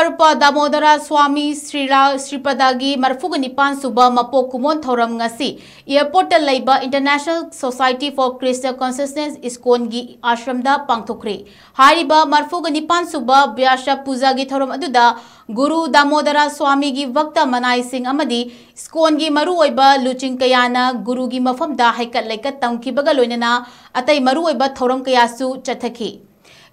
Sagarupa Damodara Swami Sripadagi Marfuga Nipan Suba Mapo Kumon Thoram Ngasi Airport Laiba International Society for Christian Consciousness ISKCON gi Ashramda Pangthokre Hariba Marfuga Nipan Suba Vyasha Puja gi Thoram aduda Guru Damodara Swami gi Vakta Manai Singh amadi ISKCON gi Maru Oiba Luching Kayana Guru gi Mafamda Haikat Laikat Tamkibaga Loinana Atai Maru Oiba Thoram Kayasu Chathaki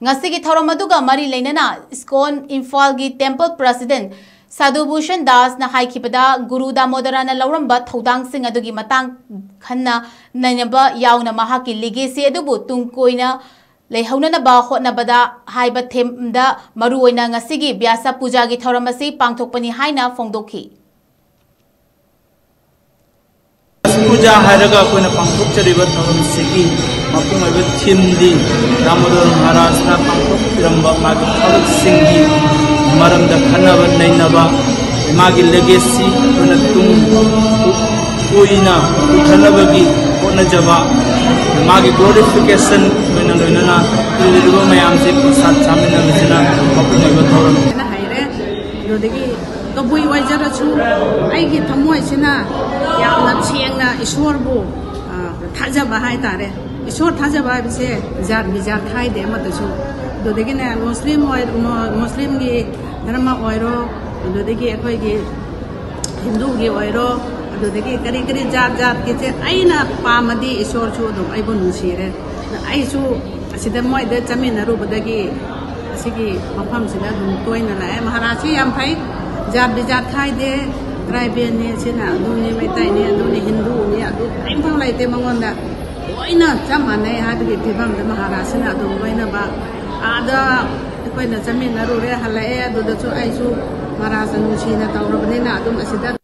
Ngasigi Thoram aduga mari lainana ISKCON Imphal gi Temple President Sadhu Bhushan Das na haikibada Guru Damodara na lauramba thodang sing adugi matang khanna nainaba yauna mahaki legacy adubu tungkoina leihona na ba hotna bada haiba themda maruoina ngasigi Vyasa Puja gi thoram asi pangthokpani haina phongdokhi Puja hairaga koina pangthok chariba thoram sigi mapung aiba thimdi Damodar Maharaj na pangthok piramba magi thalak singhi maramda khanaba nainaba magi legacy koina tung koina uthanabagi kona jaba magi glorification koina loinana liruba mayam se prasad samina misina mapung aiba thoram na haire dodegi kabui wajara chu aigi thamoi sina yamna chengna ishwar bu thajaba hai tare ishwar thajaba bise jar bijar khai de matachu dodegi na muslim gi dharma oiro dodegi akhoi gi hindu gi oiro dodegi kari kari jat jat ke che aina pamadi ishwar chu dum aibu nusire ai chu asida moi de chamina ru badagi asigi mafam sida dum toina la maharaji yam phai jat bijat khai de tribal ne china duni metai ne duni hindu ne adu aim phang lai te mangonda oina chamane ha de thibam de maharaji na dum oina ba ada koina chamina ru re halae adu da chu ai chu maharaji nu china tawrabne na adum asida